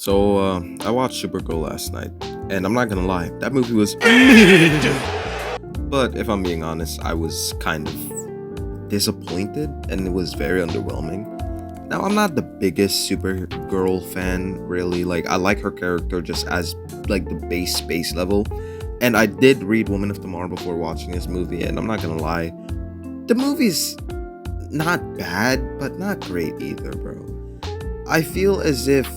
I watched Supergirl last night, and I'm not gonna lie, that movie was mid. But if I'm being honest, I was kind of disappointed, and it was very underwhelming. Now, I'm not the biggest Supergirl fan, really. Like, I like her character just as like the base level. And I did read Woman of Tomorrow before watching this movie, and I'm not gonna lie, the movie's not bad, but not great either, bro. I feel as if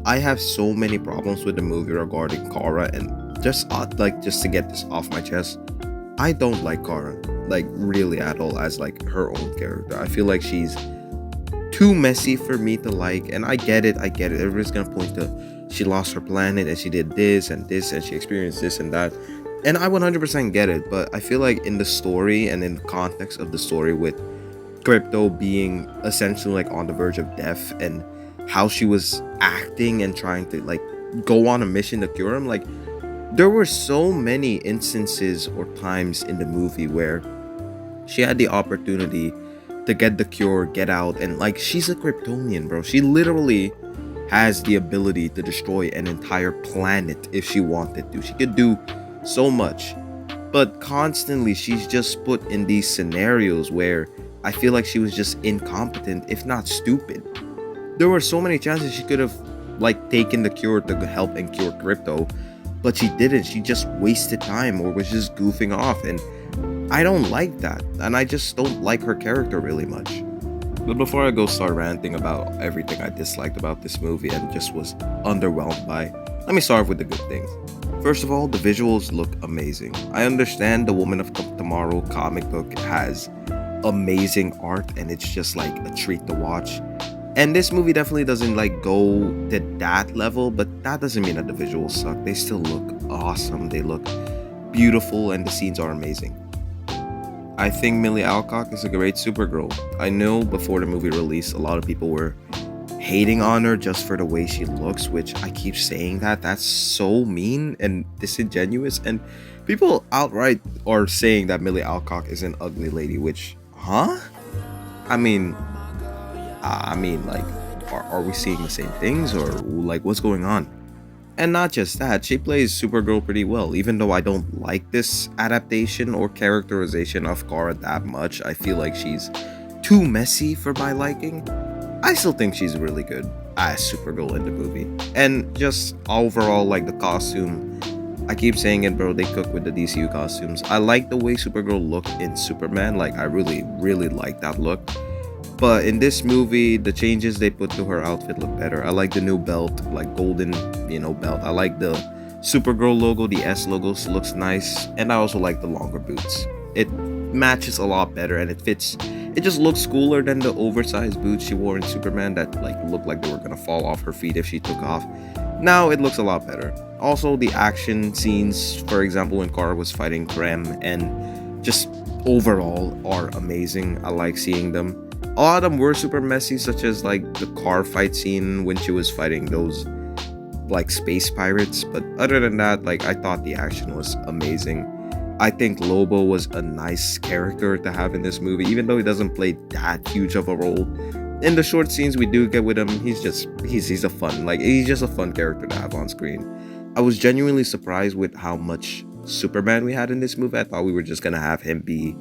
I have so many problems with the movie regarding Kara, and just to get this off my chest, I don't like Kara, like really at all, as like her own character. I feel like she's too messy for me to like, and I get it. Everybody's gonna point to she lost her planet and she did this and she experienced this and that, and I 100% get it. But I feel like in the story and in the context of the story with Crypto being essentially like on the verge of death and how she was acting and trying to like go on a mission to cure him, like there were so many instances or times in the movie where she had the opportunity to get the cure, get out, and like she's a Kryptonian, bro. She literally has the ability to destroy an entire planet if she wanted to. She could do so much. But constantly she's just put in these scenarios where I feel like she was just incompetent, if not stupid. There were so many chances she could have like taken the cure to help and cure Crypto, but she didn't. She just wasted time or was just goofing off, and I don't like that, and I just don't like her character really much. But before I go start ranting about everything I disliked about this movie and just was underwhelmed by, let me start with the good things. First of all, the visuals look amazing. I understand the Woman of Tomorrow comic book has amazing art and it's just like a treat to watch. And this movie definitely doesn't like go to that level, but that doesn't mean that the visuals suck. They still look awesome. They look beautiful and the scenes are amazing. I think Millie Alcock is a great Supergirl. I know before the movie released, a lot of people were hating on her just for the way she looks, which I keep saying that's so mean and disingenuous. And people outright are saying that Millie Alcock is an ugly lady, which, huh? I mean, like, are we seeing the same things or like what's going on? And not just that, she plays Supergirl pretty well. Even though I don't like this adaptation or characterization of Kara that much, I feel like she's too messy for my liking. I still think she's really good as Supergirl in the movie. And just overall, like the costume, I keep saying it, bro, they cook with the DCU costumes. I like the way Supergirl looked in Superman. Like, I really like that look. But in this movie, the changes they put to her outfit look better. I like the new belt, like golden, belt. I like the Supergirl logo, the S logos looks nice. And I also like the longer boots. It matches a lot better and it fits. It just looks cooler than the oversized boots she wore in Superman that like looked like they were gonna fall off her feet if she took off. Now it looks a lot better. Also, the action scenes, for example, when Kara was fighting Krem, and just overall are amazing. I like seeing them. A lot of them were super messy, such as like the car fight scene when she was fighting those like space pirates. But other than that, like I thought the action was amazing. I think Lobo was a nice character to have in this movie, even though he doesn't play that huge of a role. In the short scenes we do get with him, he's just he's a fun character to have on screen. I was genuinely surprised with how much Superman we had in this movie. I thought we were just gonna have him be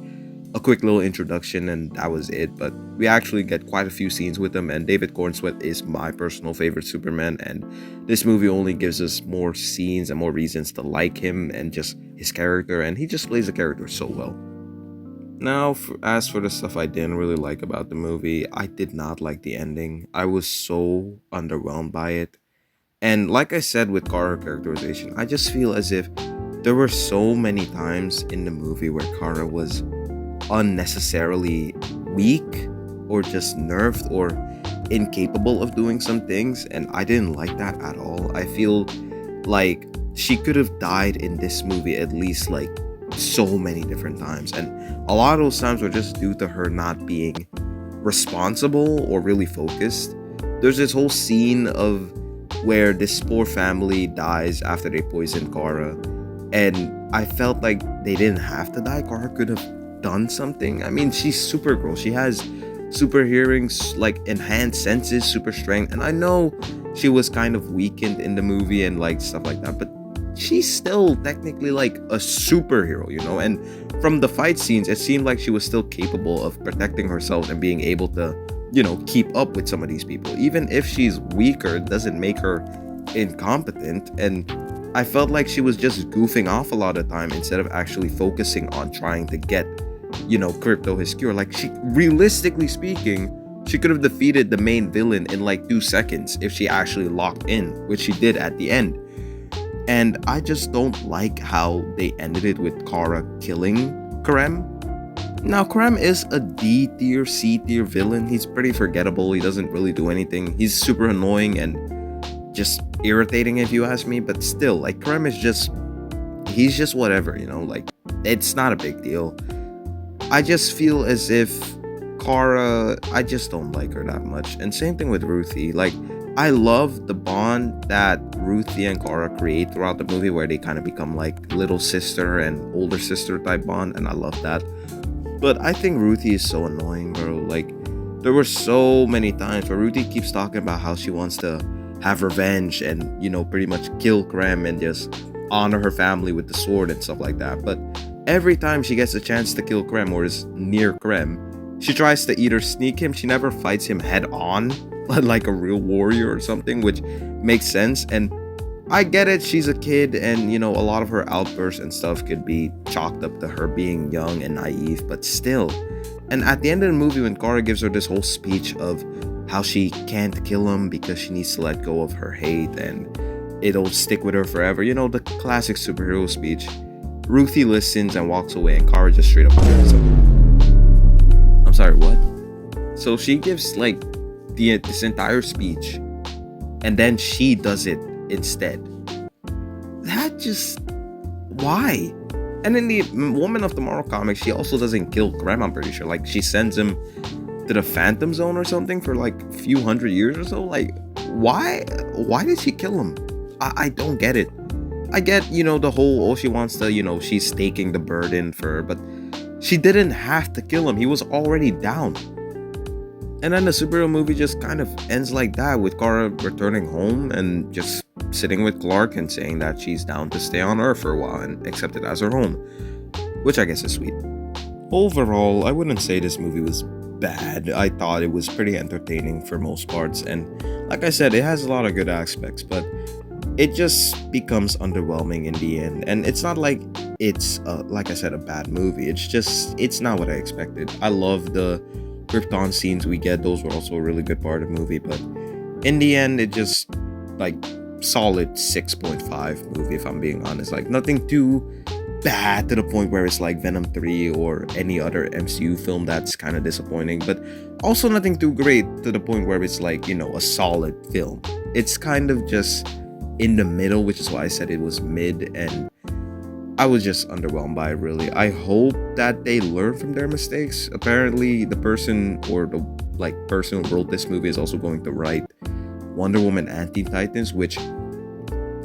a quick little introduction and that was it, but we actually get quite a few scenes with him, and David Cornsweet is my personal favorite Superman, and this movie only gives us more scenes and more reasons to like him and just his character, and he just plays the character so well. Now, as for the stuff I didn't really like about the movie, I did not like the ending. I was so underwhelmed by it. And like I said with Kara characterization, I just feel as if there were so many times in the movie where Kara was unnecessarily weak or just nerfed or incapable of doing some things, and I didn't like that at all. I feel like she could have died in this movie at least like so many different times, and a lot of those times were just due to her not being responsible or really focused. There's this whole scene of where this poor family dies after they poison Kara, and I felt like they didn't have to die. Kara could have done something. I mean, she's Supergirl. She has super hearings, like enhanced senses, super strength. And I know she was kind of weakened in the movie and like stuff like that, but she's still technically like a superhero, you know. And from the fight scenes, it seemed like she was still capable of protecting herself and being able to, you know, keep up with some of these people. Even if she's weaker, it doesn't make her incompetent. And I felt like she was just goofing off a lot of time instead of actually focusing on trying to get, you know, Crypto his cure. Like, she, realistically speaking, she could have defeated the main villain in like 2 seconds if she actually locked in, which she did at the end. And I just don't like how they ended it with Kara killing Krem. Now, Krem is a D tier, C tier villain. He's pretty forgettable. He doesn't really do anything. He's super annoying and just irritating, if you ask me. But still, like, Krem is just, he's just whatever, you know. Like, it's not a big deal. I just feel as if Kara, I just don't like her that much. And same thing with Ruthie. Like, I love the bond that Ruthie and Kara create throughout the movie, where they kind of become like little sister and older sister type bond, and I love that. But I think Ruthie is so annoying, bro. Like, there were so many times where Ruthie keeps talking about how she wants to have revenge and, you know, pretty much kill Krem and just honor her family with the sword and stuff like that. But every time she gets a chance to kill Krem or is near Krem, she tries to either sneak him. She never fights him head on like a real warrior or something, which makes sense. And I get it, she's a kid, and, you know, a lot of her outbursts and stuff could be chalked up to her being young and naive, but still. And at the end of the movie, when Kara gives her this whole speech of how she can't kill him because she needs to let go of her hate and it'll stick with her forever, you know, the classic superhero speech, Ruthie listens and walks away, and Kara just straight up kills him. I'm sorry, what? So she gives like this entire speech, and then she does it instead. That just, why? And in the Woman of Tomorrow comic, she also doesn't kill Krem, I'm pretty sure. Like, she sends him to the Phantom Zone or something for like a few hundred years or so. Like, why did she kill him? I don't get it. I get, you know, the whole, oh, she wants to, you know, she's taking the burden for her, but she didn't have to kill him. He was already down. And then the superhero movie just kind of ends like that, with Kara returning home and just sitting with Clark and saying that she's down to stay on Earth for a while and accept it as her home, which I guess is sweet. Overall, I wouldn't say this movie was bad. I thought it was pretty entertaining for most parts, and like I said, it has a lot of good aspects, but it just becomes underwhelming in the end. And it's not like it's like I said, a bad movie. It's just, it's not what I expected. I love the Krypton scenes we get. Those were also a really good part of the movie, but in the end, it just, like, solid 6.5 movie, if I'm being honest. Like, nothing too bad to the point where it's like Venom 3 or any other MCU film that's kind of disappointing, but also nothing too great to the point where it's like, you know, a solid film. It's kind of just in the middle, which is why I said it was mid, and I was just underwhelmed by it, really. I hope that they learn from their mistakes. Apparently, the person or the person who wrote this movie is also going to write Wonder Woman and Teen Titans, which,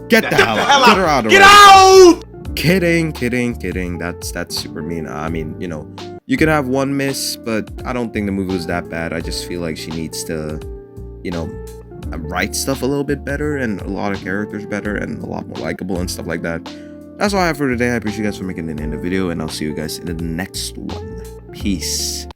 get the hell out! Get her out of here! Get out! Kidding. That's super mean. I mean, you know, you could have one miss, but I don't think the movie was that bad. I just feel like she needs to, you know, write stuff a little bit better and a lot of characters better and a lot more likable and stuff like that. That's all I have for today. I appreciate you guys for making it in the video, and I'll see you guys in the next one. Peace.